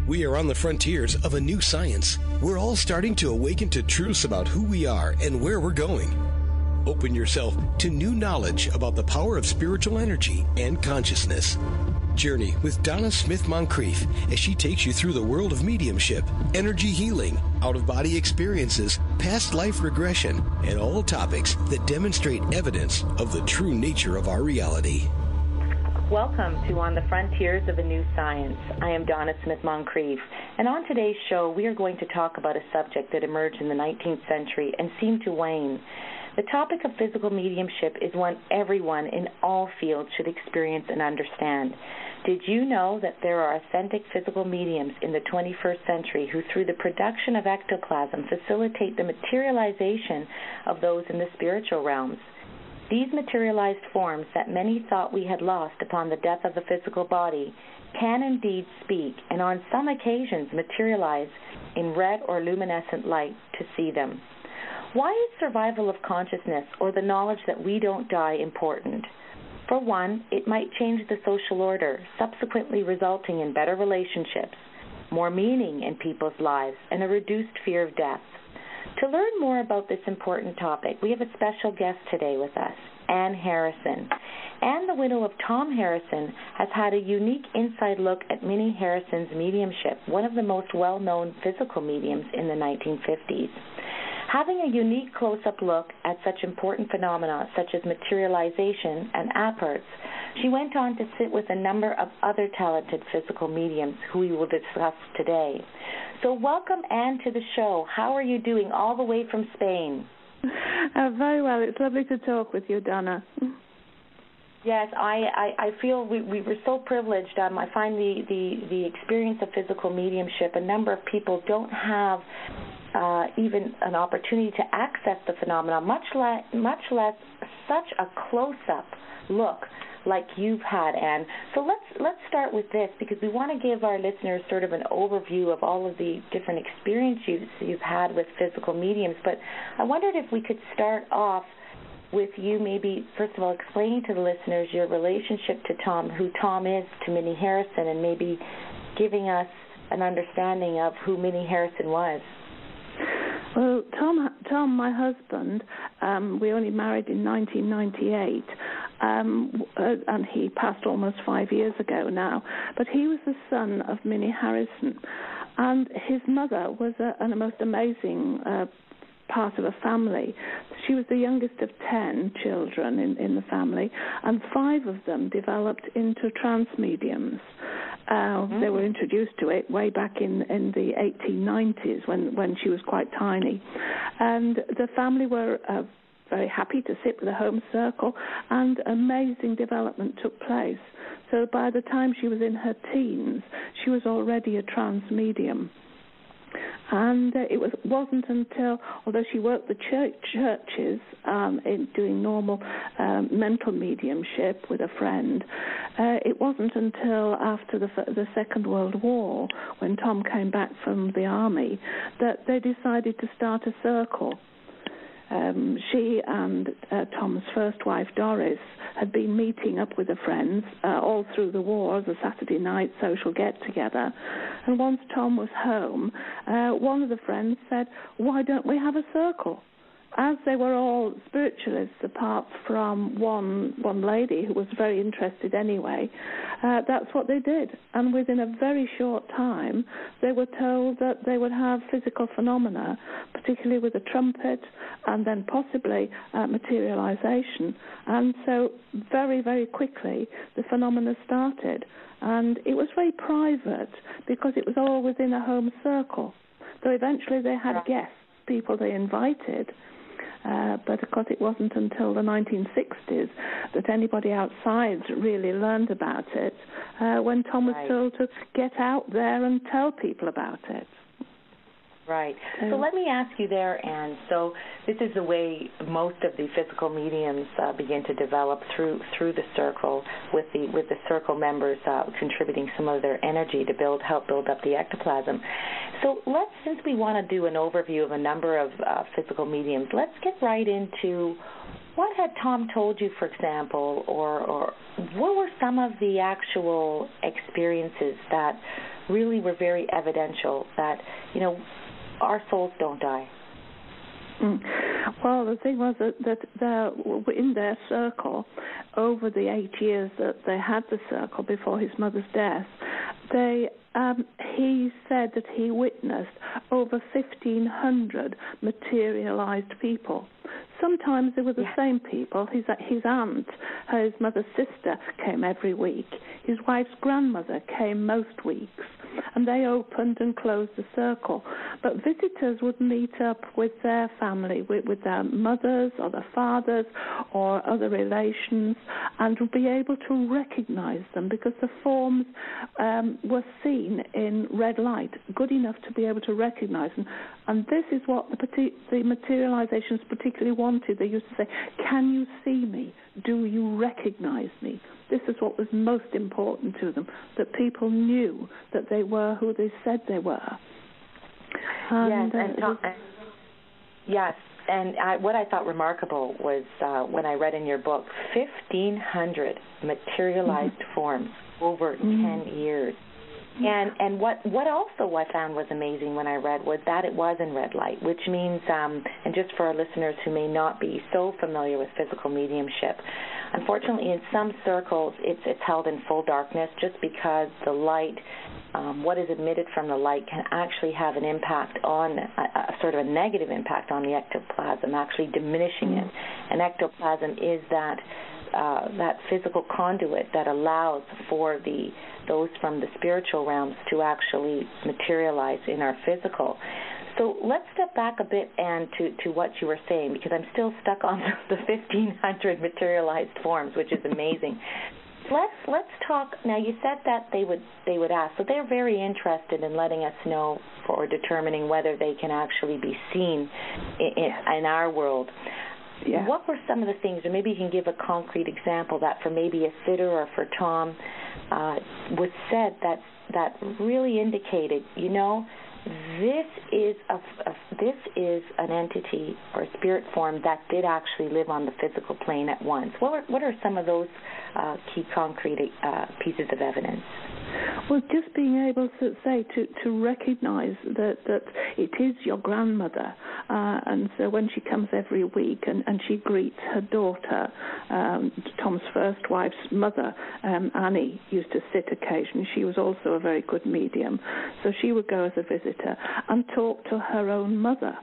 We are on the frontiers of a new science. We're all starting to awaken to truths about who we are and where we're going. Open yourself to new knowledge about the power of spiritual energy and consciousness. Journey with Donna Smith-Moncrieffe as she takes you through the world of mediumship, energy healing, out-of-body experiences, past life regression, and all topics that demonstrate evidence of the true nature of our reality. Welcome to On the Frontiers of a New Science. I am Donna Smith-Moncrieffe, and on today's show we are going to talk about a subject that emerged in the 19th century and seemed to wane. The topic of physical mediumship is one everyone in all fields should experience and understand. Did you know that there are authentic physical mediums in the 21st century who, through the production of ectoplasm, facilitate the materialization of those in the spiritual realms? These materialized forms that many thought we had lost upon the death of the physical body can indeed speak, and on some occasions materialize in red or luminescent light to see them. Why is survival of consciousness, or the knowledge that we don't die, important? For one, it might change the social order, subsequently resulting in better relationships, more meaning in people's lives, and a reduced fear of death. To learn more about this important topic, we have a special guest today with us, Anne Harrison. Anne, the widow of Tom Harrison, has had a unique inside look at Minnie Harrison's mediumship, one of the most well-known physical mediums in the 1950s. Having a unique close-up look at such important phenomena such as materialization and apperts, she went on to sit with a number of other talented physical mediums who we will discuss today. So welcome, Anne, to the show. How are you doing all the way from Spain? Very well. It's lovely to talk with you, Donna. Yes, I feel we were so privileged. I find the experience of physical mediumship, a number of people don't have even an opportunity to access the phenomena, much less such a close-up look like you've had, Anne. So let's start with this, because we want to give our listeners sort of an overview of all of the different experiences you've had with physical mediums. But I wondered if we could start off with you maybe, first of all, explaining to the listeners your relationship to Tom, who Tom is to Minnie Harrison, and maybe giving us an understanding of who Minnie Harrison was. Well, Tom, my husband, we only married in 1998, and he passed almost 5 years ago now. But he was the son of Minnie Harrison, and his mother was a most amazing part of a family. She was the youngest of 10 children in the family, and 5 of them developed into trance mediums. They were introduced to it way back in the 1890s when she was quite tiny. And the family were very happy to sit with a home circle, and amazing development took place. So by the time she was in her teens, she was already a trance medium. And it wasn't until, although she worked the churches in doing normal mental mediumship with a friend, it wasn't until after the Second World War, when Tom came back from the army, that they decided to start a circle. She and Tom's first wife, Doris, had been meeting up with the friends all through the war as a Saturday night social get-together. And once Tom was home, one of the friends said, "Why don't we have a circle?" As they were all spiritualists, apart from one lady who was very interested anyway, that's what they did. And within a very short time, they were told that they would have physical phenomena, particularly with a trumpet, and then possibly materialization. And so very, very quickly, the phenomena started. And it was very private, because it was all within a home circle. Though eventually they had guests, people they invited. But of course it wasn't until the 1960s that anybody outside really learned about it, when Tom was told to get out there and tell people about it. Right. So let me ask you there, Anne. So this is the way most of the physical mediums begin to develop through the circle, with the circle members contributing some of their energy to help build up the ectoplasm. So since we want to do an overview of a number of physical mediums, let's get right into what had Tom told you, for example, or what were some of the actual experiences that really were very evidential that, our souls don't die. Well, the thing was that in their circle, over the 8 years that they had the circle before his mother's death, he said that he witnessed over 1,500 materialized people. Sometimes they were the same people. His aunt, his mother's sister, came every week. His wife's grandmother came most weeks. And they opened and closed the circle. But visitors would meet up with their family, with their mothers or their fathers or other relations, and would be able to recognize them because the forms were seen in red light, good enough to be able to recognize them. And this is what the materializations particularly wanted. They used to say, "Can you see me? Do you recognize me?" This is what was most important to them, that people knew that they were who they said they were. Yes, and what I thought remarkable was when I read in your book, 1,500 materialized forms over 10 years. And what also I found was amazing when I read was that it was in red light, which means, and just for our listeners who may not be so familiar with physical mediumship, unfortunately in some circles it's held in full darkness just because the light, what is emitted from the light can actually have an impact on, a sort of a negative impact on the ectoplasm, actually diminishing it. And ectoplasm is that physical conduit that allows for those from the spiritual realms to actually materialize in our physical. So let's step back a bit and to what you were saying, because I'm still stuck on the 1,500 materialized forms, which is amazing. Let's talk now. You said that they would ask, so they're very interested in letting us know or determining whether they can actually be seen in our world. Yeah. What were some of the things, or maybe you can give a concrete example that for maybe a sitter or for Tom was said that really indicated, this is an entity or a spirit form that did actually live on the physical plane at once. What are some of those key concrete pieces of evidence? Well, just being able to say, to recognize that it is your grandmother, and so when she comes every week and she greets her daughter, Tom's first wife's mother, Annie, used to sit occasionally. She was also a very good medium, so she would go as a visitor and talk to her own mother.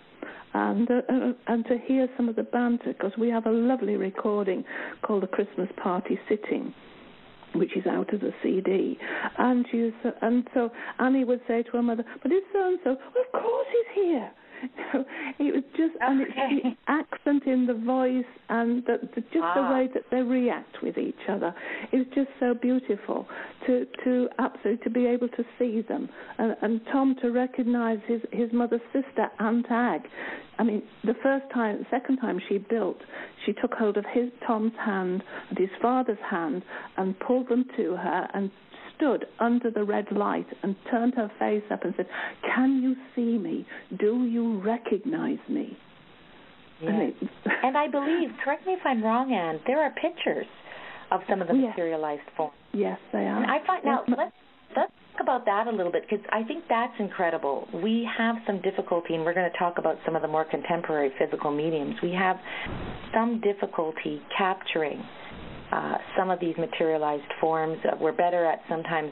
And to hear some of the banter, because we have a lovely recording called The Christmas Party Sitting, which is out as a CD, and so Annie would say to her mother, "But it's so-and-so." "Well, of course he's here." It was just, and it's the accent in the voice and the way that they react with each other. It was just so beautiful to absolutely to be able to see them, and Tom to recognize his mother's sister, Aunt Ag. I mean, the second time she built, she took hold of Tom's hand and his father's hand and pulled them to her and stood under the red light and turned her face up and said, "Can you see me? Do you recognize me?" Yes. And I believe, correct me if I'm wrong, Anne, there are pictures of some of the materialized forms. Yes, they are. And I find, now, let's talk about that a little bit, because I think that's incredible. We have some difficulty, and we're going to talk about some of the more contemporary physical mediums. We have some difficulty capturing some of these materialized forms. We're better at sometimes,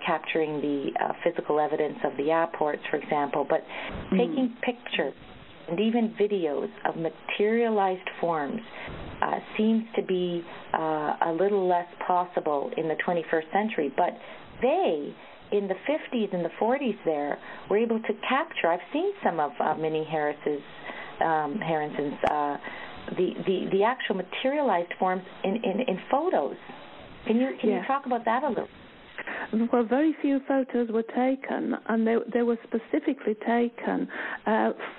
capturing the physical evidence of the apports, for example, but taking pictures and even videos of materialized forms seems to be a little less possible in the 21st century. But they, in the 50s and the 40s there, were able to capture, I've seen some of Minnie Harrison's the actual materialized forms in photos. Can you talk about that a little? Well, very few photos were taken, and they were specifically taken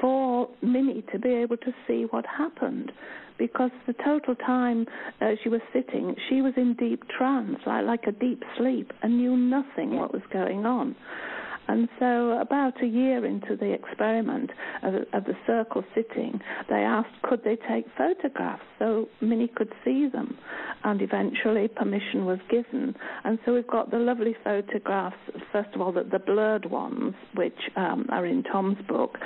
for Minnie to be able to see what happened, because the total time she was sitting, she was in deep trance, like a deep sleep, and knew nothing what was going on. And so about a year into the experiment of the circle sitting, they asked could they take photographs so Minnie could see them. And eventually permission was given. And so we've got the lovely photographs, first of all, the blurred ones, which are in Tom's book.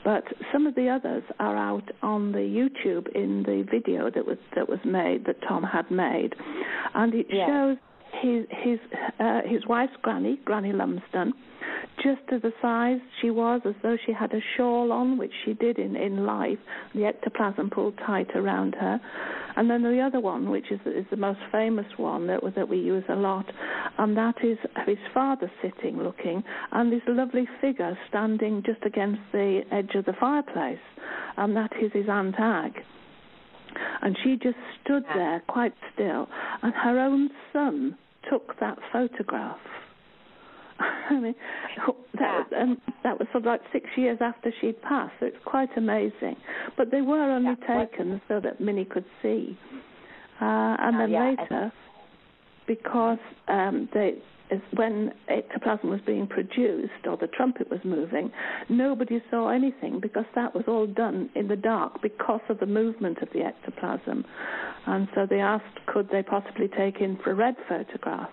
But some of the others are out on the YouTube in the video that was made, that Tom had made. And it shows his wife's Granny Lumsden, just to the size she was, as though she had a shawl on, which she did in life, the ectoplasm pulled tight around her. And then the other one, which is the most famous one that we use a lot, and that is his father sitting looking, and this lovely figure standing just against the edge of the fireplace, and that is his Aunt Ag. And she just stood there quite still, and her own son took that photograph. I mean, that was sort of like 6 years after she'd passed, so it's quite amazing. But they were only taken so that Minnie could see. And then later, because when ectoplasm was being produced, or the trumpet was moving, nobody saw anything because that was all done in the dark because of the movement of the ectoplasm. And so they asked could they possibly take infrared photographs.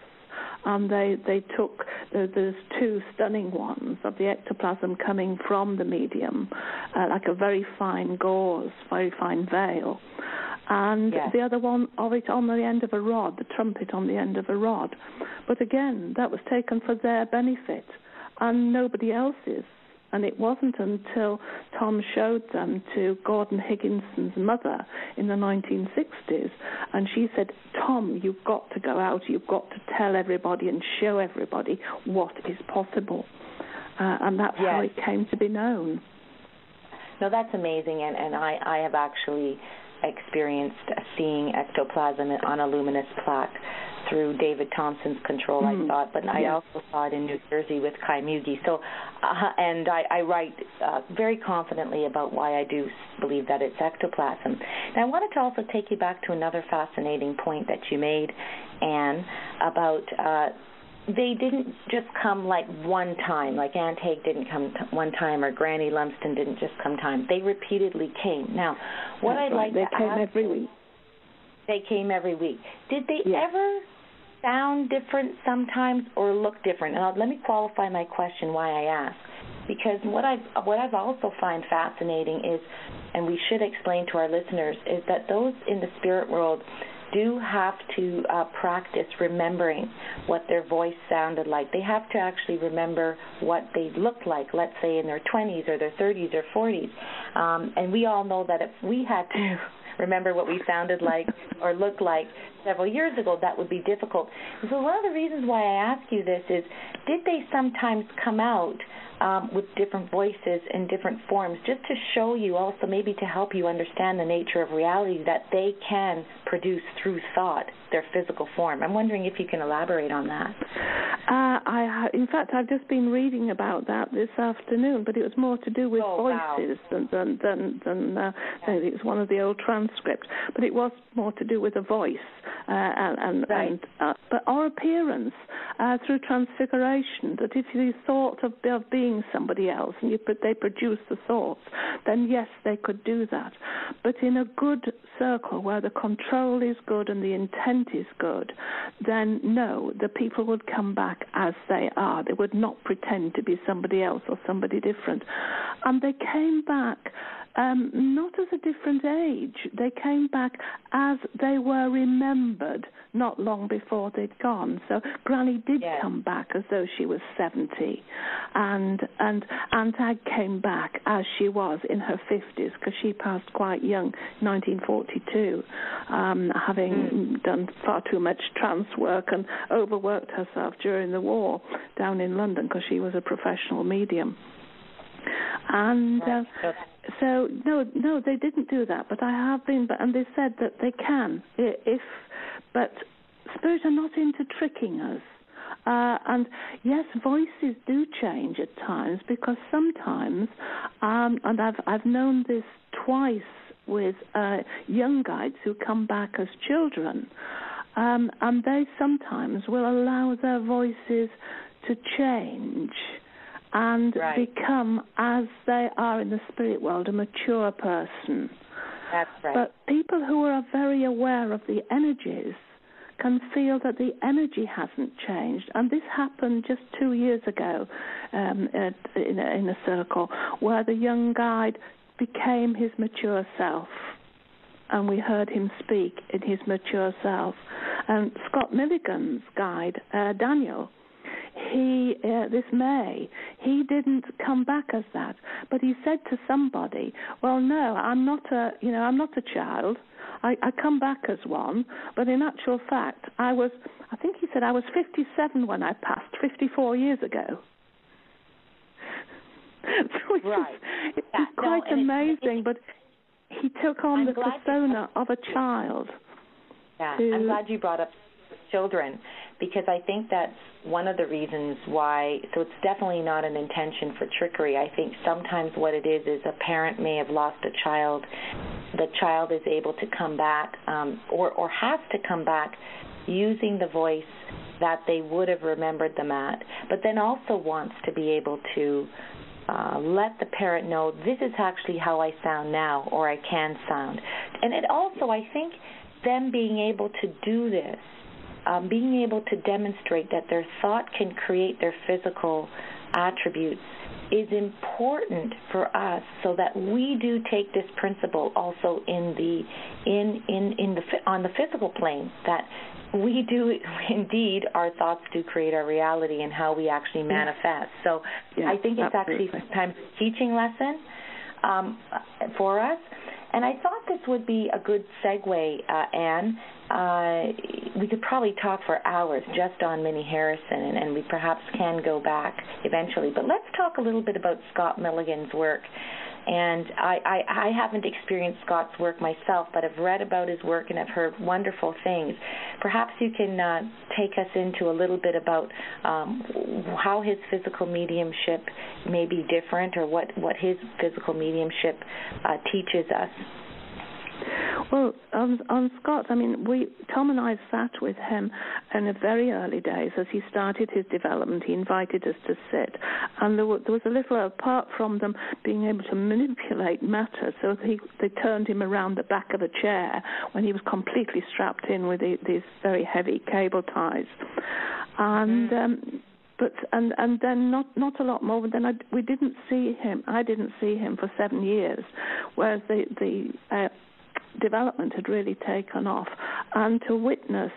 And they took, there's two stunning ones of the ectoplasm coming from the medium, like a very fine gauze, very fine veil. And the other one of it on the end of a rod, the trumpet on the end of a rod. But again, that was taken for their benefit and nobody else's. And it wasn't until Tom showed them to Gordon Higginson's mother in the 1960s, and she said, Tom, you've got to go out, you've got to tell everybody and show everybody what is possible. And that's how it came to be known. No, that's amazing, and I have actually experienced seeing ectoplasm on a luminous plaque through David Thompson's control, I thought, but I also saw it in New Jersey with Kai Muegge. So, and I write very confidently about why I do believe that it's ectoplasm. And I wanted to also take you back to another fascinating point that you made, Anne, about they didn't just come like one time, like Aunt Haig didn't come one time, or Granny Lumsden didn't just come time. They repeatedly came. Now, what I'd like to ask... They came every week. They came every week. Did they ever sound different sometimes or look different? And let me qualify my question why I ask. Because what I've also find fascinating is, and we should explain to our listeners, is that those in the spirit world do have to practice remembering what their voice sounded like. They have to actually remember what they looked like, let's say in their 20s or their 30s or 40s. And we all know that if we had to remember what we sounded like or looked like several years ago, that would be difficult. And so one of the reasons why I ask you this is, did they sometimes come out with different voices and different forms, just to show you, also maybe to help you understand the nature of reality that they can produce through thought, their physical form? I'm wondering if you can elaborate on that. In fact, I've just been reading about that this afternoon, but it was more to do with voices than it was one of the old transcripts. But it was more to do with a voice or appearance through transfiguration. That if you thought of being somebody else and they produced the thoughts, then yes, they could do that. But in a good circle where the control is good and the intent is good, then no, the people would come back as they are. They would not pretend to be somebody else or somebody different. And they came back not as a different age. They came back as they were remembered not long before they'd gone. So Granny did come back as though she was 70, and Aunt Ag came back as she was in her 50s, because she passed quite young, 1942, having done far too much trance work and overworked herself during the war down in London, because she was a professional medium. And so no, they didn't do that. But I have been, and they said that they can, but spirits are not into tricking us. And yes, voices do change at times, because sometimes, and I've known this twice with young guides who come back as children, and they sometimes will allow their voices to change. and become, as they are in the spirit world, a mature person. That's right. But people who are very aware of the energies can feel that the energy hasn't changed. And this happened just 2 years ago in a circle where the young guide became his mature self. And we heard him speak in his mature self. And Scott Milligan's guide, Daniel, this May, he didn't come back as that, but he said to somebody, "Well, no, I'm not a child. I come back as one, but in actual fact, I think he said I was 57 when I passed 54 years ago." So it's quite amazing, but he took on the persona of a child. Yeah, I'm glad you brought up children, because I think that's one of the reasons why. So it's definitely not an intention for trickery. I think sometimes what it is a parent may have lost a child. The child is able to come back or has to come back using the voice that they would have remembered them at, but then also wants to be able to let the parent know, this is actually how I sound now, or I can sound. And it also, I think, them being able to do this, being able to demonstrate that their thought can create their physical attributes is important for us, so that we do take this principle also on the physical plane, that we do indeed, our thoughts do create our reality and how we actually manifest. So I think it's actually sometimes a teaching lesson for us. And I thought this would be a good segue, Anne. We could probably talk for hours just on Minnie Harrison, and we perhaps can go back eventually. But let's talk a little bit about Scott Milligan's work. And I haven't experienced Scott's work myself, but I've read about his work and I've heard wonderful things. Perhaps you can take us into a little bit about how his physical mediumship may be different, or what his physical mediumship teaches us. Well, on Scott, I mean, Tom and I sat with him in the very early days as he started his development. He invited us to sit, and there was a little, apart from them being able to manipulate matter, so they turned him around the back of a chair when he was completely strapped in with these very heavy cable ties, and. But then not a lot more. But then we didn't see him. I didn't see him for 7 years, whereas the development had really taken off, and to witness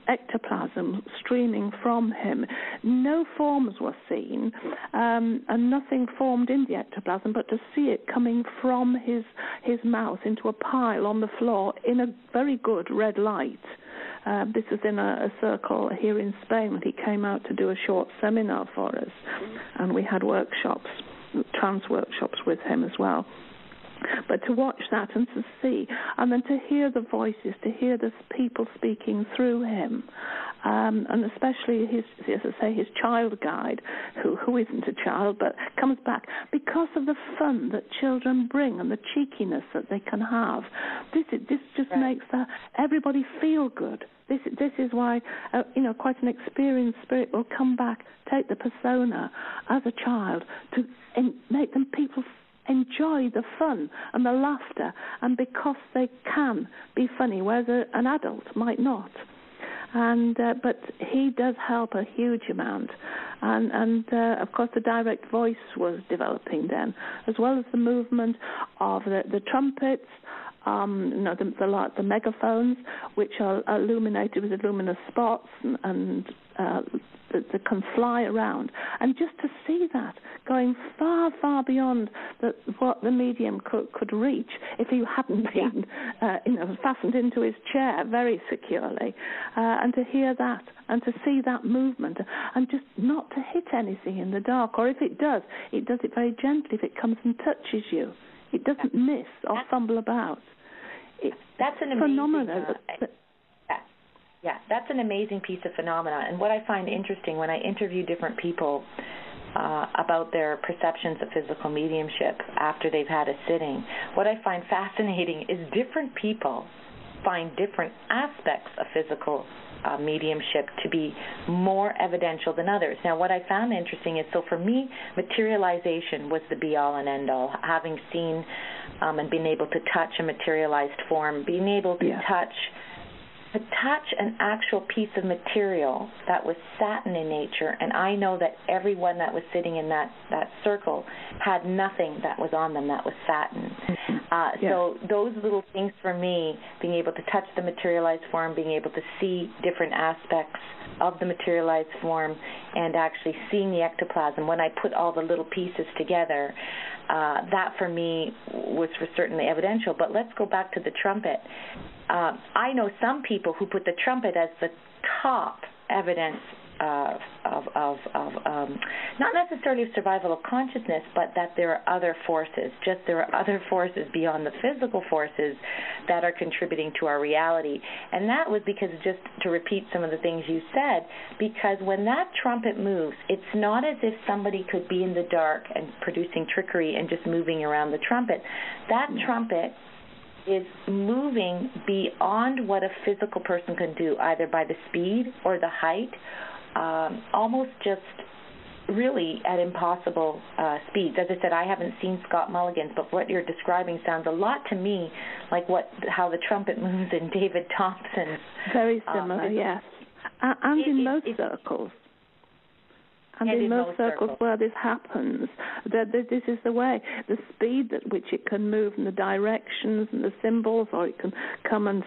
ectoplasm streaming from him. No forms were seen, and nothing formed in the ectoplasm, but to see it coming from his mouth into a pile on the floor in a very good red light. This is in a circle here in Spain when he came out to do a short seminar for us, and we had workshops, trance workshops with him as well. But to watch that and to see, and then to hear the voices, to hear the people speaking through him, and especially his child guide, who isn't a child but comes back because of the fun that children bring and the cheekiness that they can have. This just makes everybody feel good. This is why quite an experienced spirit will come back, take the persona as a child to make them people enjoy the fun and the laughter, and because they can be funny, whereas an adult might not. And but he does help a huge amount, and of course the direct voice was developing then, as well as the movement of the trumpets, the megaphones, which are illuminated with luminous spots and that can fly around, and just to see that going far, far beyond what the medium could reach if he hadn't been, fastened into his chair very securely, and to hear that and to see that movement, and just not to hit anything in the dark, or if it does it very gently. If it comes and touches you, it doesn't miss or fumble about. That's an phenomenon. Yeah, that's an amazing piece of phenomena. And what I find interesting when I interview different people about their perceptions of physical mediumship after they've had a sitting, what I find fascinating is different people find different aspects of physical mediumship to be more evidential than others. Now, what I found interesting is, so for me, materialization was the be-all and end-all. Having seen and been able to touch a materialized form, being able to touch an actual piece of material that was satin in nature, and I know that everyone that was sitting in that circle had nothing that was on them that was satin. So those little things for me, being able to touch the materialized form, being able to see different aspects of the materialized form, and actually seeing the ectoplasm, when I put all the little pieces together, that for me was for certainly evidential. But let's go back to the trumpet. I know some people who put the trumpet as the top evidence of not necessarily of survival of consciousness, but that there are other forces. Just there are other forces beyond the physical forces that are contributing to our reality. And that was because, just to repeat some of the things you said, because when that trumpet moves, it's not as if somebody could be in the dark and producing trickery and just moving around the trumpet. That trumpet is moving beyond what a physical person can do, either by the speed or the height, almost just really at impossible speeds. As I said, I haven't seen Scott Milligan's, but what you're describing sounds a lot to me like how the trumpet moves in David Thompson's. Very similar, yes. And in most circles. And in most circles where this happens, this is the way. The speed at which it can move and the directions and the symbols, or it can come and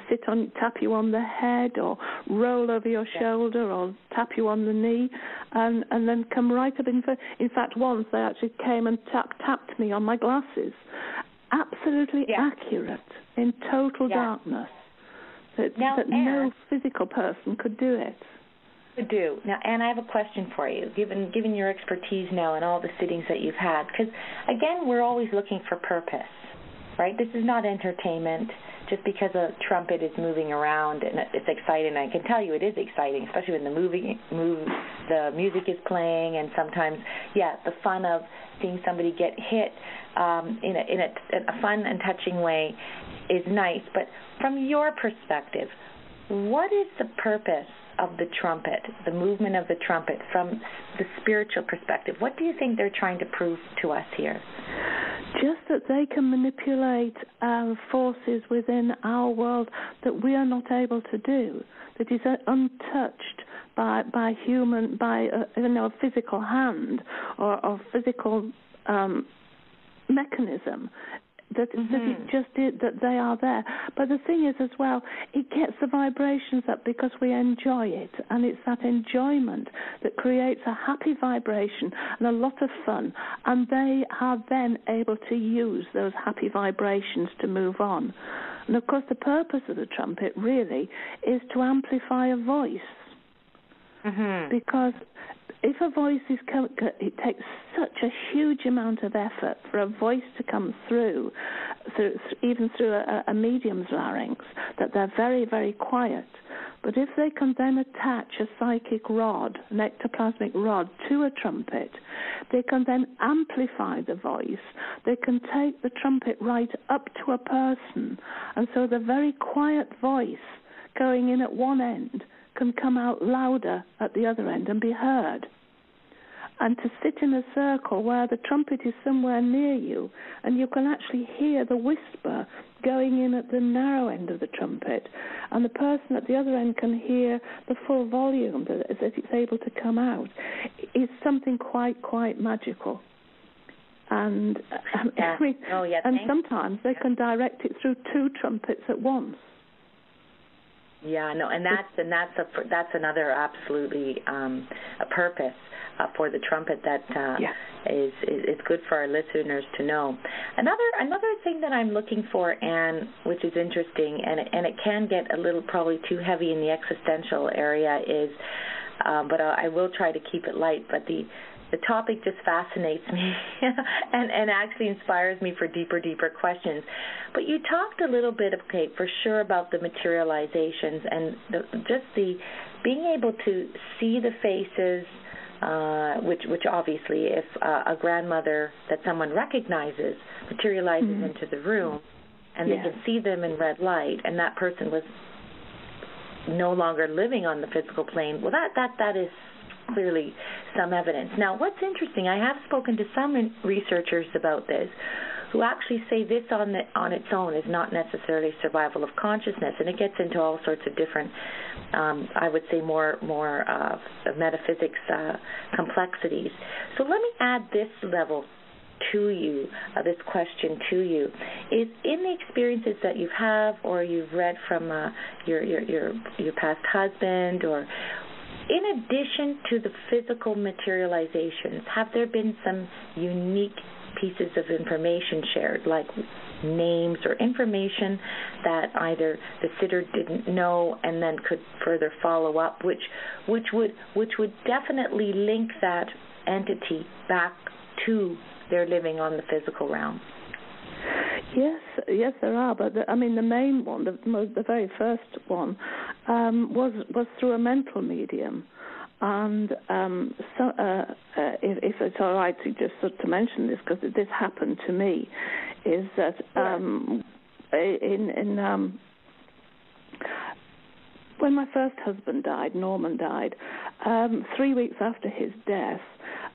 tap you on the head, or roll over your shoulder, or tap you on the knee, and then come right up in fact, once they actually came and tapped me on my glasses. Absolutely accurate, in total darkness. That no physical person could do it. Do. Now, Anne, I have a question for you, given your expertise now and all the sittings that you've had, because, again, we're always looking for purpose, right? This is not entertainment. Just because a trumpet is moving around and it's exciting, I can tell you it is exciting, especially when the music is playing, and sometimes, the fun of seeing somebody get hit in a fun and touching way is nice. But from your perspective, what is the purpose of the trumpet, the movement of the trumpet, from the spiritual perspective? What do you think they're trying to prove to us here? Just that they can manipulate forces within our world that we are not able to do, that is untouched by a physical hand or physical mechanism. That it just did, that they are there. But the thing is as well, it gets the vibrations up because we enjoy it, and it's that enjoyment that creates a happy vibration and a lot of fun, and they are then able to use those happy vibrations to move on. And of course the purpose of the trumpet really is to amplify a voice. Because if a voice it takes such a huge amount of effort for a voice to come through even through a medium's larynx, that they're very, very quiet. But if they can then attach a psychic rod, an ectoplasmic rod, to a trumpet, they can then amplify the voice. They can take the trumpet right up to a person. And so the very quiet voice going in at one end can come out louder at the other end and be heard. And to sit in a circle where the trumpet is somewhere near you, and you can actually hear the whisper going in at the narrow end of the trumpet, and the person at the other end can hear the full volume that it's able to come out, is something quite magical. And and sometimes they can direct it through two trumpets at once. Yeah, no, and that's another absolutely a purpose for the trumpet that is good for our listeners to know. Another thing that I'm looking for, Anne, which is interesting, and it can get a little probably too heavy in the existential area, is, but I will try to keep it light. But the topic just fascinates me and actually inspires me for deeper questions. But you talked a little bit, for sure, about the materializations and just the being able to see the faces, which obviously, if a grandmother that someone recognizes materializes into the room, and they can see them in red light, and that person was no longer living on the physical plane, well, that is clearly some evidence. Now, what's interesting, I have spoken to some researchers about this who actually say this on its own is not necessarily survival of consciousness, and it gets into all sorts of different, I would say, more metaphysics complexities. So let me add this level to you, this question to you, is in the experiences that you have or you've read from your past husband, or in addition to the physical materializations, have there been some unique pieces of information shared, like names or information that either the sitter didn't know and then could further follow up, which would definitely link that entity back to their living on the physical realm? Yes, there are. But the main one, the very first one, was through a mental medium. And if it's all right to just sort to mention this, because this happened to me, is that when my first husband died, Norman died, 3 weeks after his death,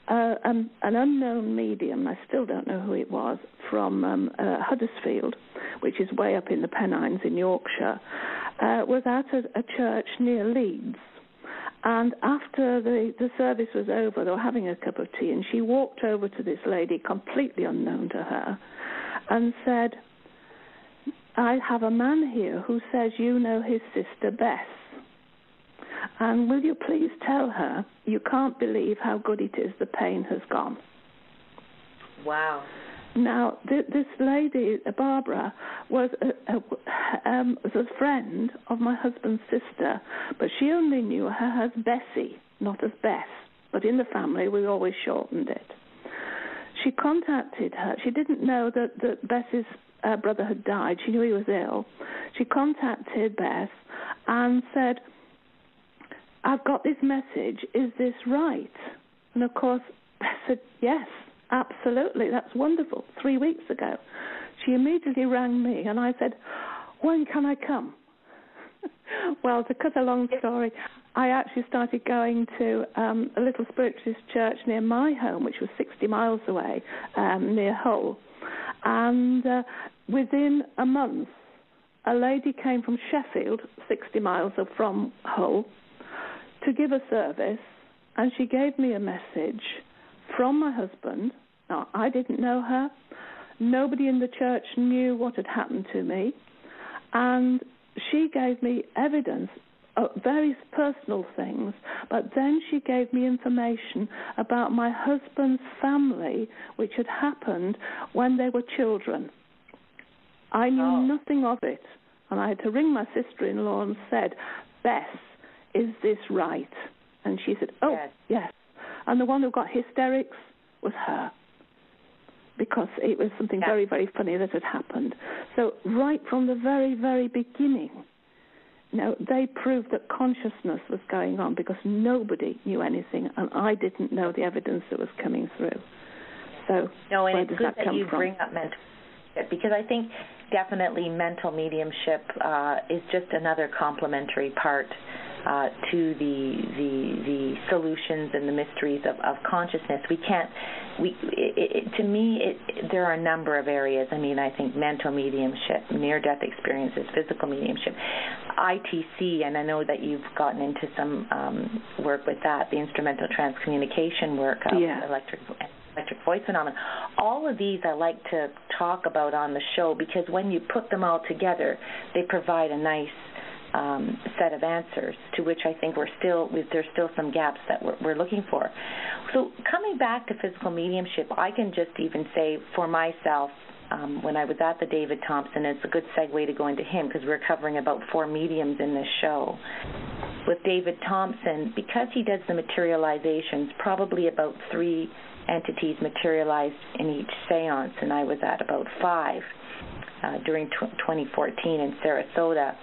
an unknown medium, I still don't know who it was, from Huddersfield, which is way up in the Pennines in Yorkshire, was at a church near Leeds. And after the service was over, they were having a cup of tea, and she walked over to this lady, completely unknown to her, and said, "I have a man here who says you know his sister Bess. And will you please tell her you can't believe how good it is the pain has gone." Wow. Now, this lady, Barbara, was a friend of my husband's sister, but she only knew her as Bessie, not as Bess. But in the family, we always shortened it. She contacted her. She didn't know that Bess's brother had died. She knew he was ill. She contacted Bess and said, "I've got this message. Is this right?" And, of course, Bess said, "Yes. Absolutely, that's wonderful, 3 weeks ago." She immediately rang me, and I said, "When can I come?" Well, to cut a long story, I actually started going to a little spiritualist church near my home, which was 60 miles away, near Hull. And within a month, a lady came from Sheffield, 60 miles from Hull, to give a service, and she gave me a message from my husband. Now, I didn't know her. Nobody in the church knew what had happened to me. And she gave me evidence of very personal things, but then she gave me information about my husband's family, which had happened when they were children. I knew nothing of it, and I had to ring my sister-in-law and said, "Bess, is this right?" And she said, "Oh, yes." And the one who got hysterics was her, because it was something very, very funny that had happened. So right from the very, very beginning, they proved that consciousness was going on, because nobody knew anything, and I didn't know the evidence that was coming through. So where does that come from? Bring up mental, because I think definitely mental mediumship is just another complementary part to the solutions and the mysteries of consciousness. There are a number of areas. I think mental mediumship, near-death experiences, physical mediumship, ITC, and I know that you've gotten into some work with that, the instrumental transcommunication work, electric voice phenomena. All of these I like to talk about on the show, because when you put them all together, they provide a nice set of answers, to which I think there's still some gaps that we're looking for. So coming back to physical mediumship, I can just even say for myself, when I was at the David Thompson, it's a good segue to go into him, because we're covering about 4 mediums in this show. With David Thompson, because he does the materializations, probably about 3 entities materialized in each séance, and I was at about 5 during 2014 in Sarasota.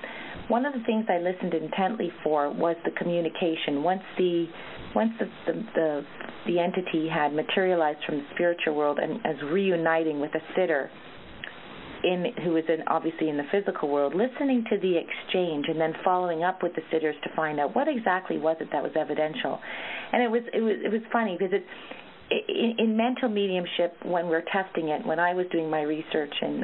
One of the things I listened intently for was the communication. Once the entity had materialized from the spiritual world and as reuniting with a sitter, who was obviously in the physical world, listening to the exchange and then following up with the sitters to find out what exactly was it that was evidential. And it was funny because in mental mediumship, when we're testing it, when I was doing my research in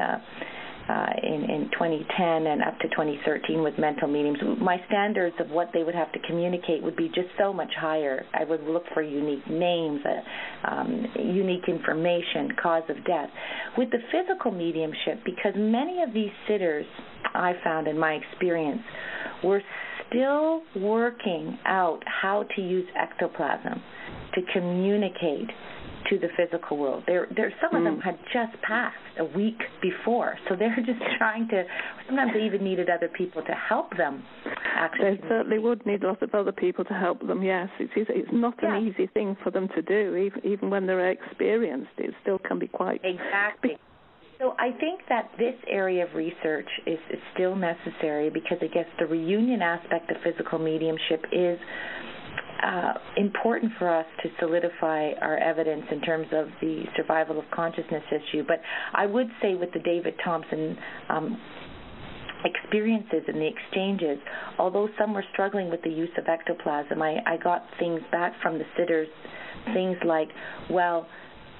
2010 and up to 2013 with mental mediums, my standards of what they would have to communicate would be just so much higher. I would look for unique names, unique information, cause of death. With the physical mediumship, because many of these sitters, I found in my experience, were still working out how to use ectoplasm to communicate to the physical world. Some of them had just passed a week before, so they're just trying to. Sometimes they even needed other people to help them. Actually, they certainly would need lots of other people to help them. Yes, it's not an easy thing for them to do, even when they're experienced. It still can be quite exactly. So I think that this area of research is still necessary because I guess the reunion aspect of physical mediumship is important for us to solidify our evidence in terms of the survival of consciousness issue. But I would say with the David Thompson experiences and the exchanges, although some were struggling with the use of ectoplasm, I got things back from the sitters, things like, well,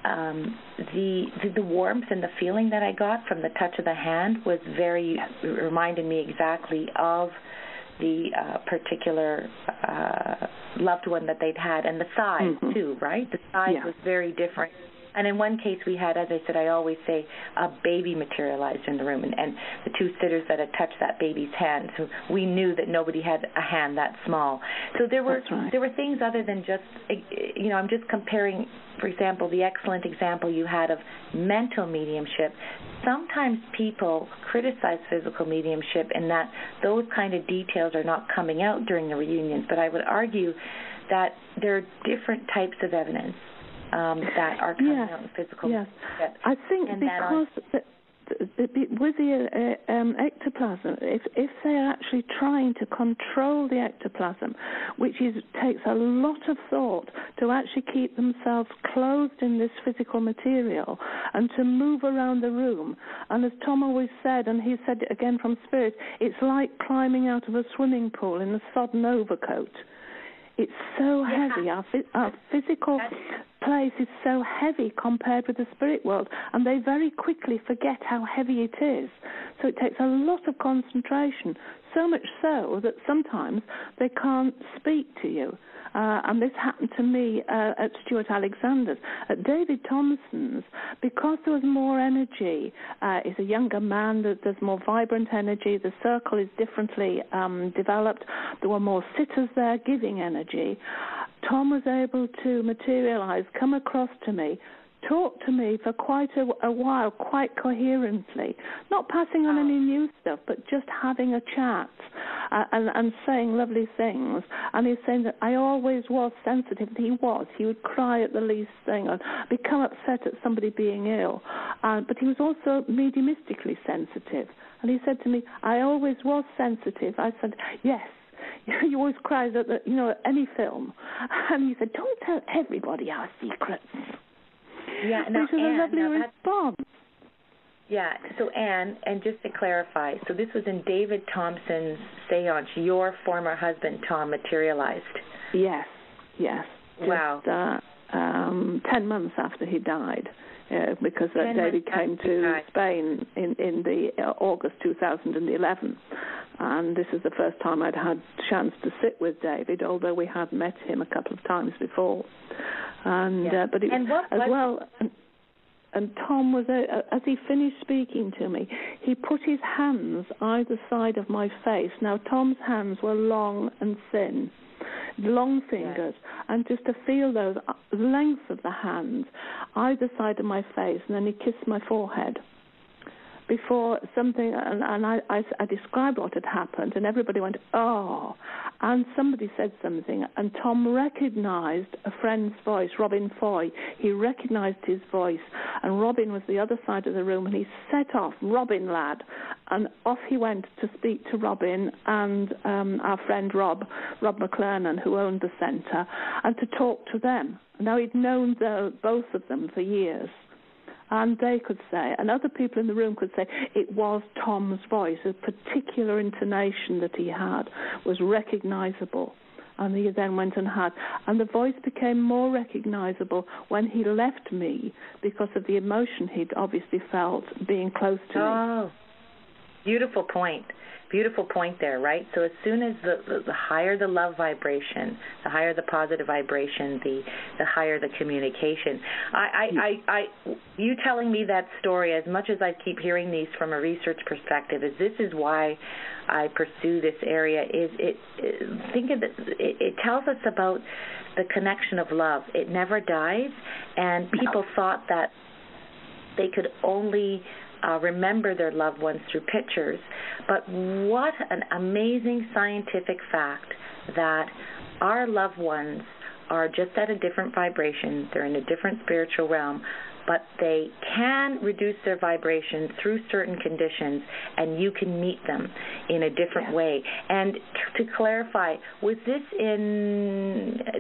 the warmth and the feeling that I got from the touch of the hand was reminded me exactly of the particular loved one that they'd had, and the size too, right? The size was very different. And in one case we had, as I said, I always say, a baby materialized in the room, and the two sitters that had touched that baby's hand, so we knew that nobody had a hand that small. So there were things other than just, I'm just comparing, for example, the excellent example you had of mental mediumship. Sometimes people criticize physical mediumship in that those kind of details are not coming out during the reunions, but I would argue that there are different types of evidence that are coming out in physical mediumship. I think because with the ectoplasm, if they're actually trying to control the ectoplasm, which takes a lot of thought to actually keep themselves clothed in this physical material and to move around the room, and as Tom always said, and he said it again from Spirit, it's like climbing out of a swimming pool in a sodden overcoat. It's so heavy. Our physical place is so heavy compared with the spirit world, and they very quickly forget how heavy it is. So it takes a lot of concentration, so much so that sometimes they can't speak to you. And this happened to me at Stewart Alexander's. At David Thompson's, because there was more energy, he's a younger man, there's more vibrant energy, the circle is differently developed, there were more sitters there giving energy. Tom was able to materialize, come across to me, talk to me for quite a while, quite coherently, not passing on any new stuff, but just having a chat and saying lovely things. And he's saying that I always was sensitive. He would cry at the least thing and become upset at somebody being ill. But he was also mediumistically sensitive. And he said to me, I always was sensitive. I said, yes. You always cry at any film. And he said, don't tell everybody our secrets. Yeah, which was a lovely response. Yeah, so Anne, and just to clarify, so this was in David Thompson's séance, your former husband, Tom, materialized. Yes. Wow. Just 10 months after he died, because David came to Spain in the August 2011. And this is the first time I'd had a chance to sit with David, although we had met him a couple of times before. And but it, and as well, and Tom was as he finished speaking to me, he put his hands either side of my face. Now Tom's hands were long and thin, long fingers, and just to feel those length of the hands either side of my face, and then he kissed my forehead. Before something, and I described what had happened, and everybody went, oh, and somebody said something, and Tom recognized a friend's voice, Robin Foy. He recognized his voice, and Robin was the other side of the room, and he set off, Robin lad, and off he went to speak to Robin and our friend Rob McClernand, who owned the centre, and to talk to them. Now, he'd known both of them for years. And they could say, and other people in the room could say, it was Tom's voice. A particular intonation that he had was recognizable. And he then went and had. And the voice became more recognizable when he left me because of the emotion he'd obviously felt being close to me. Oh, beautiful point. Beautiful point there, right? So as soon as the higher the love vibration, the higher the positive vibration, the higher the communication. You telling me that story, as much as I keep hearing these from a research perspective, is this is why I pursue this area. It tells us about the connection of love. It never dies, and people thought that they could only remember their loved ones through pictures. But what an amazing scientific fact that our loved ones are just at a different vibration. They're in a different spiritual realm, but they can reduce their vibration through certain conditions, and you can meet them in a different way. And to clarify, was this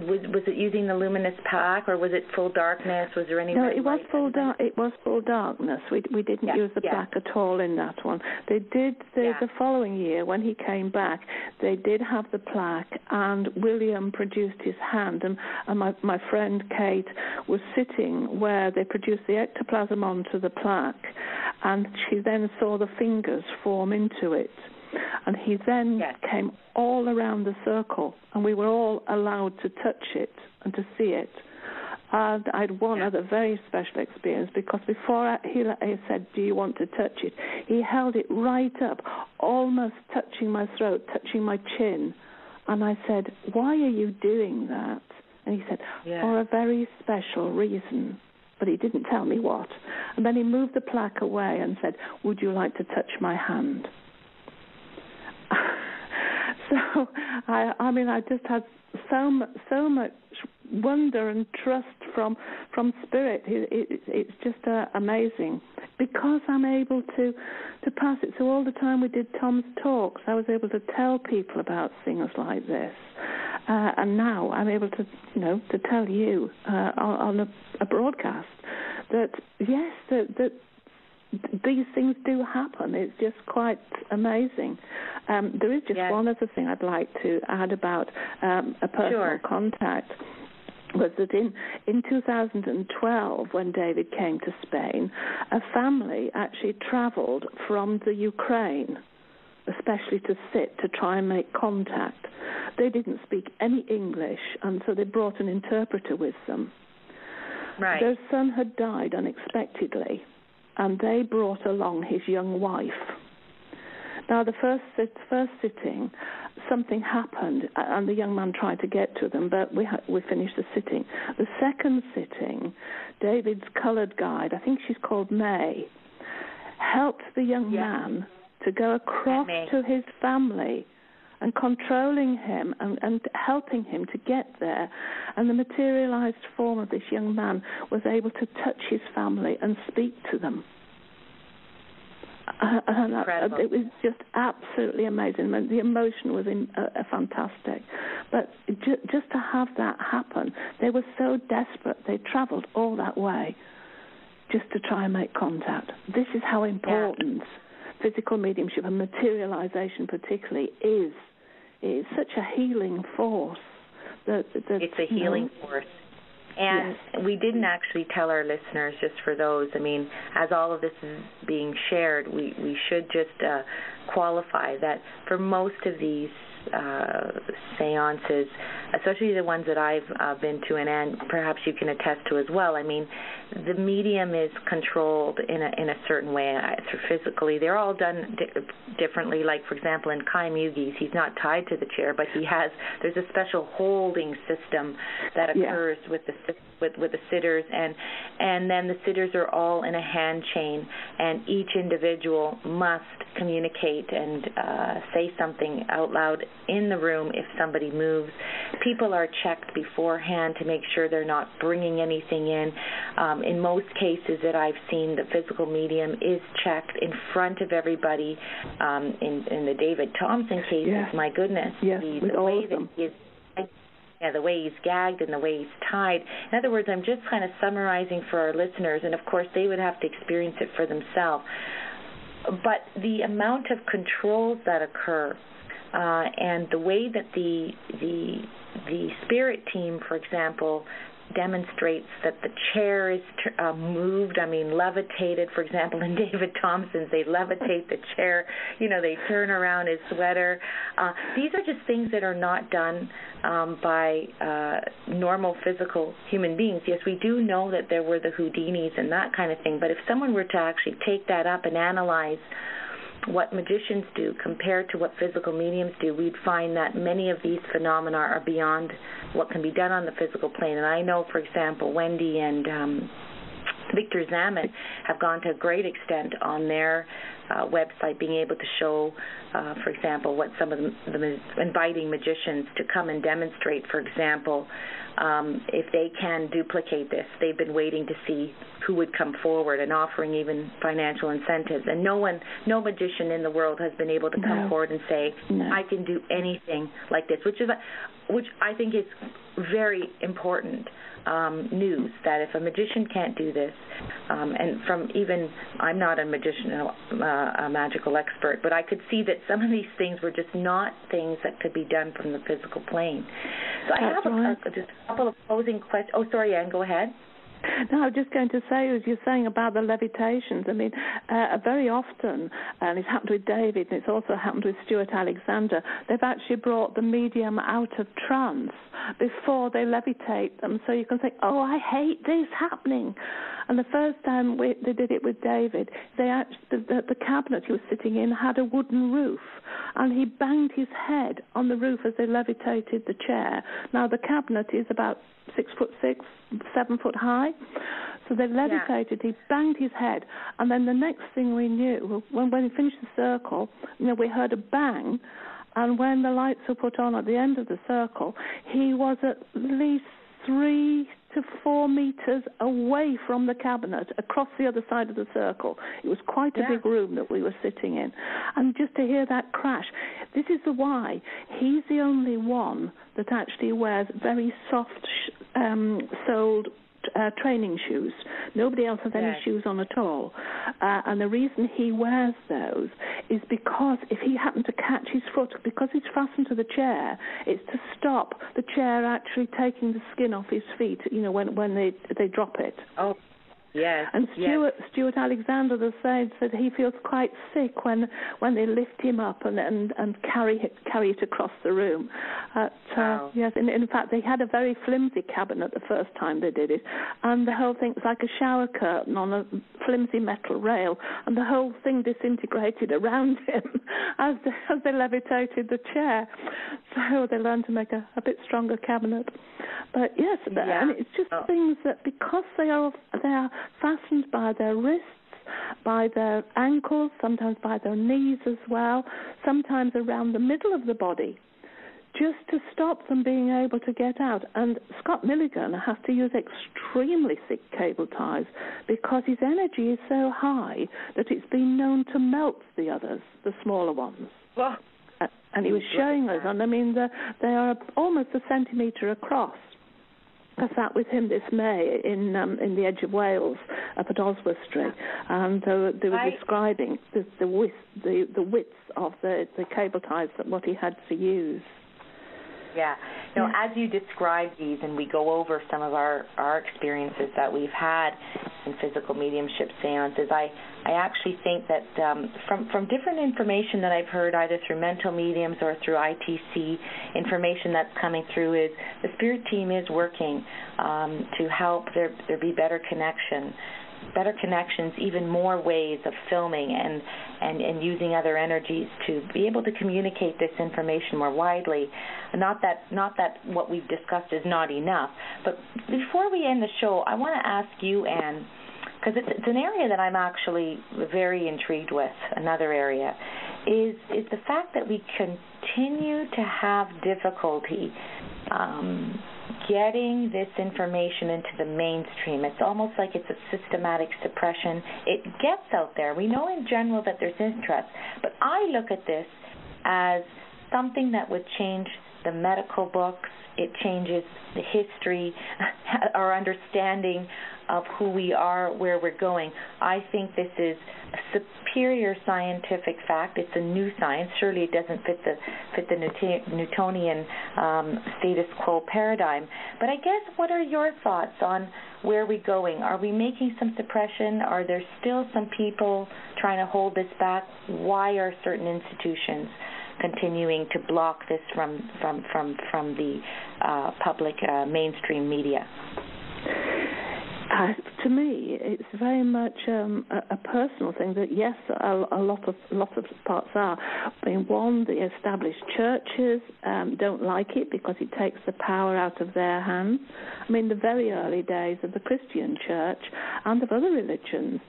was it using the luminous pack, or was it full darkness? Was there any? No, it was full It was full darkness. We didn't use the pack at all in that one. They did the following year when he came back. They did have the plaque, and William produced his hand, and my friend Kate was sitting where they produced the ectoplasm onto the plaque, and she then saw the fingers form into it. And he then came all around the circle, and we were all allowed to touch it and to see it. And I had one other very special experience, because before he said, do you want to touch it, he held it right up, almost touching my throat, touching my chin. And I said, why are you doing that? And he said, for a very special reason. But he didn't tell me what. And then he moved the plaque away and said, would you like to touch my hand? So, I just had so much wonder and trust from Spirit. It's just amazing. Because I'm able to pass it. So all the time we did Tom's talks, I was able to tell people about things like this. And now I'm able to tell you on a broadcast that, yes, that these things do happen. It's just quite amazing. There is just one other thing I'd like to add about a personal contact. Was that in 2012, when David came to Spain, a family actually travelled from the Ukraine, especially to try and make contact. They didn't speak any English, and so they brought an interpreter with them. Right. Their son had died unexpectedly, and they brought along his young wife. Now, the first sitting, something happened, and the young man tried to get to them, but we finished the sitting. The second sitting, David's coloured guide, I think she's called May, helped the young man to go across to his family and controlling him and helping him to get there. And the materialized form of this young man was able to touch his family and speak to them. Incredible. It was just absolutely amazing. The emotion was fantastic. But just to have that happen, they were so desperate. They travelled all that way just to try and make contact. This is how important physical mediumship and materialization particularly is. It's such a healing force. It's a healing force. And we didn't actually tell our listeners, just for those, as all of this is being shared, we should just qualify that for most of these seances, especially the ones that I've been to, and perhaps you can attest to as well, the medium is controlled in a certain way, physically. They're all done differently. Like, for example, in Kai Muegge's, he's not tied to the chair, but there's a special holding system that occurs with the sitters, and then the sitters are all in a hand chain, and each individual must communicate and say something out loud in the room if somebody moves. People are checked beforehand to make sure they're not bringing anything in. In most cases that I've seen, the physical medium is checked in front of everybody. In the David Thompson cases, my goodness, with the all way of them. that he is the way he's gagged and the way he's tied. In other words, I'm just kind of summarizing for our listeners, and of course they would have to experience it for themselves. But the amount of controls that occur, and the way that the spirit team, for example, demonstrates that the chair is moved, levitated. For example, in David Thompson's, they levitate the chair, they turn around his sweater. These are just things that are not done by normal physical human beings. Yes, we do know that there were the Houdinis and that kind of thing, but if someone were to actually take that up and analyze what magicians do compared to what physical mediums do, we'd find that many of these phenomena are beyond what can be done on the physical plane. And I know, for example, Wendy and Victor Zaman have gone to a great extent on their website, being able to show, for example, what some of the inviting magicians to come and demonstrate, for example, if they can duplicate this. They've been waiting to see who would come forward and offering even financial incentives. And no magician in the world has been able to come forward and say, I can do anything like this, which I think is very important news, that if a magician can't do this, and from even, I'm not a magician, a magical expert, but I could see that some of these things were just not things that could be done from the physical plane. So I have just a couple of closing questions. Oh, sorry, Anne, go ahead. No, I was just going to say, as you're saying about the levitations, very often, and it's happened with David, and it's also happened with Stewart Alexander, they've actually brought the medium out of trance before they levitate them, so you can say, oh, I hate this happening. And the first time they did it with David, the cabinet he was sitting in had a wooden roof, and he banged his head on the roof as they levitated the chair. Now, the cabinet is about 6'6", 7 foot high. So they levitated, he banged his head, and then the next thing we knew, when he finished the circle, we heard a bang, and when the lights were put on at the end of the circle, he was at least 3 to 4 meters away from the cabinet, across the other side of the circle. It was quite a big room that we were sitting in. And just to hear that crash, this is the why. He's the only one that actually wears very soft-soled training shoes. Nobody else has any shoes on at all. And the reason he wears those is because if he happened to catch his foot, because he's fastened to the chair, it's to stop the chair actually taking the skin off his feet, when they drop it. Oh. Yes. And Stewart Alexander, the same, said he feels quite sick when they lift him up and carry it across the room. Wow. Yes, in fact, they had a very flimsy cabinet the first time they did it, and the whole thing's like a shower curtain on a flimsy metal rail, and the whole thing disintegrated around him as they levitated the chair. So they learned to make a bit stronger cabinet. But yes, and it's just things that because they are fastened by their wrists, by their ankles, sometimes by their knees as well, sometimes around the middle of the body, just to stop them being able to get out. And Scott Milligan has to use extremely thick cable ties because his energy is so high that it's been known to melt the others, the smaller ones. Well, and he was showing us, and they are almost a centimetre across. I sat with him this May in the edge of Wales up at Oswestry, and they were describing the width of the cable ties, that what he had to use. Yeah. As you describe these, and we go over some of our experiences that we've had in physical mediumship seances, I actually think that from different information that I've heard, either through mental mediums or through ITC information that's coming through, is the spirit team is working to help there be better connections, even more ways of filming and using other energies to be able to communicate this information more widely. Not that what we've discussed is not enough, but before we end the show, I want to ask you, Anne, because it's an area that I'm actually very intrigued with, another area, is the fact that we continue to have difficulty getting this information into the mainstream. It's almost like it's a systematic suppression. It gets out there. We know in general that there's interest, but I look at this as something that would change the medical books. It changes the history, our understanding of who we are, where we're going. I think this is a superior scientific fact. It's a new science. Surely it doesn't fit the Newtonian status quo paradigm. But I guess, what are your thoughts on where we're going? Are we making some suppression? Are there still some people trying to hold this back? Why are certain institutions continuing to block this from the public mainstream media? To me, it's very much a personal thing. That yes, a lot of parts are. I mean, one, the established churches don't like it because it takes the power out of their hands. I mean, the very early days of the Christian church and of other religions,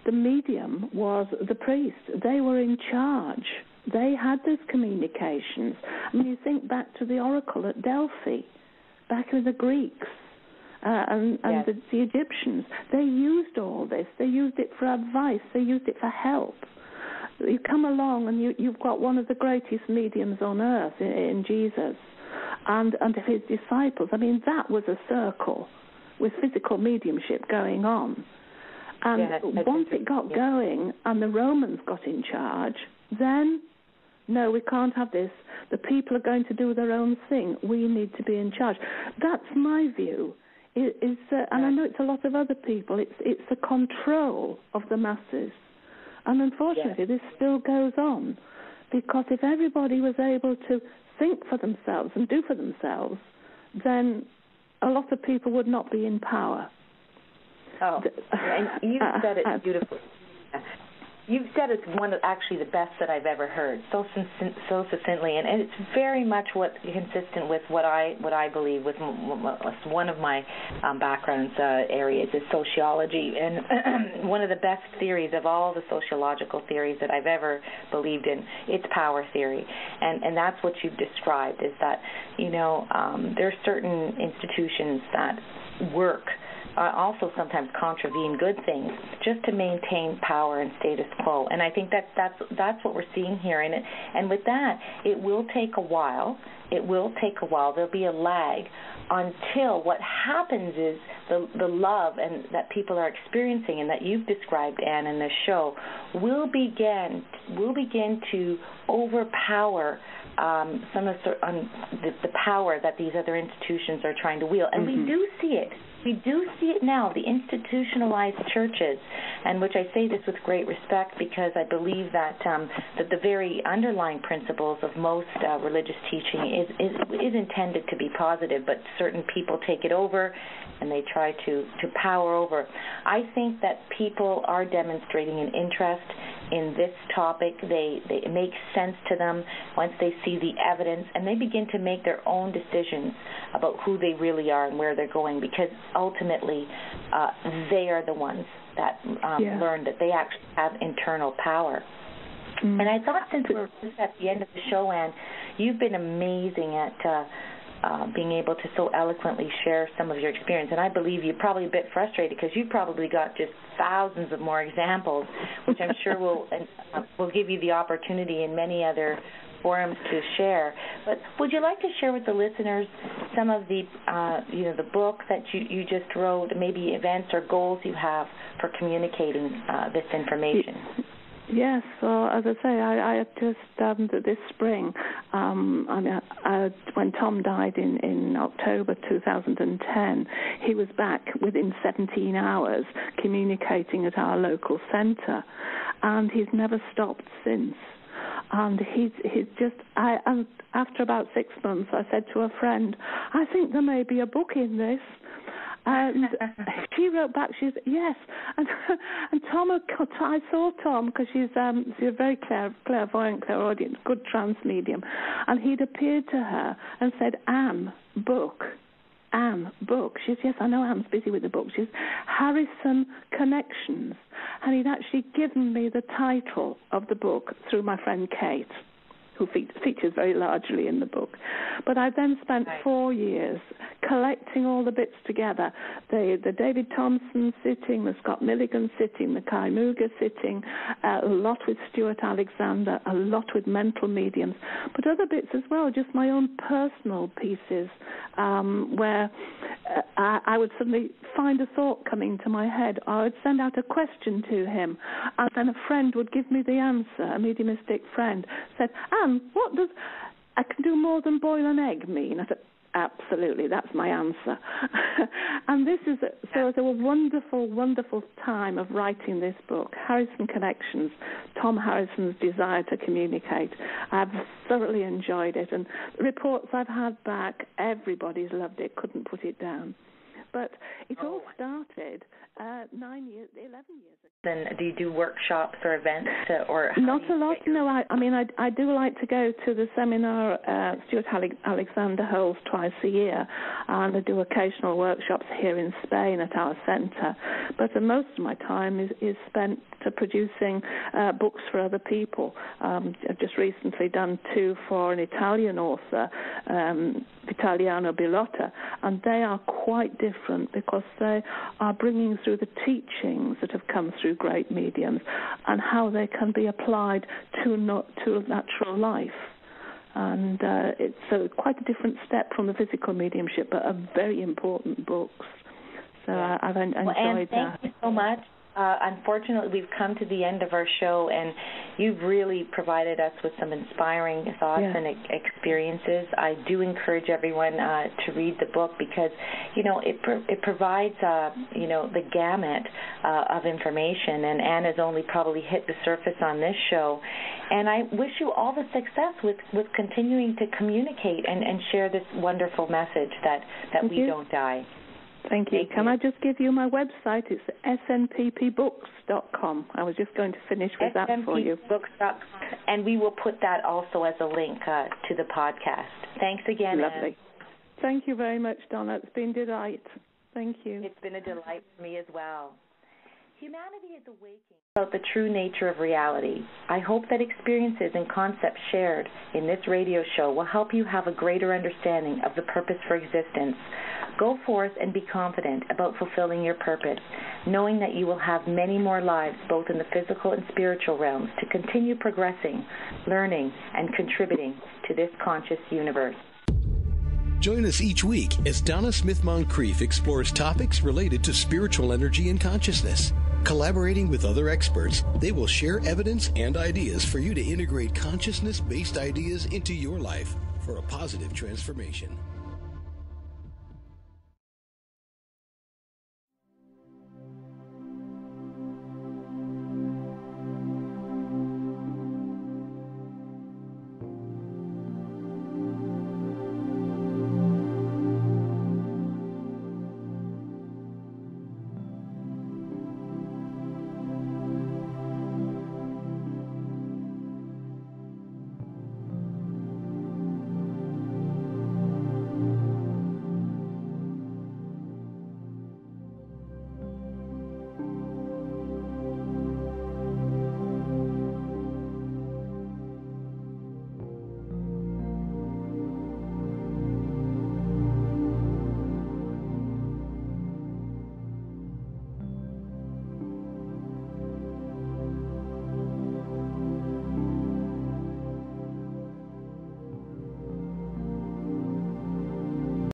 the medium was the priest. They were in charge. They had those communications. I mean, you think back to the oracle at Delphi, back with the Greeks. And yes, the Egyptians, they used all this. They used it for advice. They used it for help. You come along and you've got one of the greatest mediums on earth in Jesus and his disciples. I mean, that was a circle with physical mediumship going on. And yes, once it got going and the Romans got in charge, then, no, we can't have this. The people are going to do their own thing. We need to be in charge. That's my view. And I know it's a lot of other people. It's the control of the masses, and unfortunately, this still goes on, because if everybody was able to think for themselves and do for themselves, then a lot of people would not be in power. Oh, and you said it beautifully. You've said it's one of actually the best that I've ever heard, so succinctly, and it's very much consistent with what I believe. With one of my backgrounds areas is sociology, and one of the best theories of all the sociological theories that I've ever believed in, it's power theory, and that's what you've described. Is that there are certain institutions that work. Also sometimes contravene good things just to maintain power and status quo. And I think that's what we're seeing here. And with that, it will take a while. There'll be a lag until what happens is the love and that people are experiencing and that you've described, Anne, in this show will begin to overpower some of the power that these other institutions are trying to wield. And we do see it. We do see it now, the institutionalized churches, and which I say this with great respect because I believe that the very underlying principles of most religious teaching is intended to be positive, but certain people take it over and they try to power over. I think that people are demonstrating an interest in this topic. It makes sense to them once they see the evidence, and they begin to make their own decisions about who they really are and where they're going, because ultimately they are the ones that learn that they actually have internal power. And I thought, since we're just at the end of the show, Anne, you've been amazing at being able to so eloquently share some of your experience. And I believe you're probably a bit frustrated because you've probably got just thousands of more examples, which I'm sure will give you the opportunity in many other forums to share. But would you like to share with the listeners some of the the book that you just wrote, maybe events or goals you have for communicating this information? Yes, well, as I say, I had just this spring, when Tom died in October 2010, he was back within 17 hours communicating at our local centre, and he's never stopped since. And he's just, after about 6 months, I said to a friend, I think there may be a book in this. And she wrote back, she said, yes. And Tom, I saw Tom, because she's a very clairvoyant, clairaudient, good trance medium. And he'd appeared to her and said, Anne, book. She says, yes, I know Anne's busy with the book. She says, Harrison Connections. And he'd actually given me the title of the book through my friend Kate. who features very largely in the book. But I then spent 4 years collecting all the bits together, the David Thompson sitting, the Scott Milligan sitting, the Kai Muegge sitting, a lot with Stewart Alexander, a lot with mental mediums, but other bits as well, just my own personal pieces, where I would suddenly find a thought coming to my head. I would send out a question to him, and then a friend would give me the answer, a mediumistic friend said, Anne, what does I can do more than boil an egg mean? I said, absolutely, that's my answer. And this is so it was a wonderful, wonderful time of writing this book, Harrison Connections, Tom Harrison's Desire to Communicate. I've thoroughly enjoyed it, and the reports I've had back, everybody's loved it, couldn't put it down. But it all started 11 years ago. Then do you do workshops or events? Or not a lot, no. I do like to go to the seminar Stewart Alexander holds twice a year, and I do occasional workshops here in Spain at our centre. But most of my time is spent producing books for other people. I've just recently done 2 for an Italian author, Vitaliano Bilotta, and they are quite different because they are bringing through the teachings that have come through great mediums and how they can be applied to natural life. And it's quite a different step from the physical mediumship, but are very important books. So I've enjoyed Anne, that. Thank you so much. Unfortunately, we've come to the end of our show, and you've really provided us with some inspiring thoughts and experiences. I do encourage everyone to read the book because, it provides, the gamut of information, and Anne has only probably hit the surface on this show. And I wish you all the success with continuing to communicate and share this wonderful message that we don't die. Thank you. Can I just give you my website? It's snppbooks.com. I was just going to finish with that for you. snppbooks.com. And we will put that also as a link to the podcast. Thanks again, Lovely. Anne. Thank you very much, Donna. It's been a delight. Thank you. It's been a delight for me as well. Humanity is awakening about the true nature of reality. I hope that experiences and concepts shared in this radio show will help you have a greater understanding of the purpose for existence. Go forth and be confident about fulfilling your purpose, knowing that you will have many more lives, both in the physical and spiritual realms, to continue progressing, learning, and contributing to this conscious universe. Join us each week as Donna Smith-Moncrieffe explores topics related to spiritual energy and consciousness. Collaborating with other experts, they will share evidence and ideas for you to integrate consciousness-based ideas into your life for a positive transformation.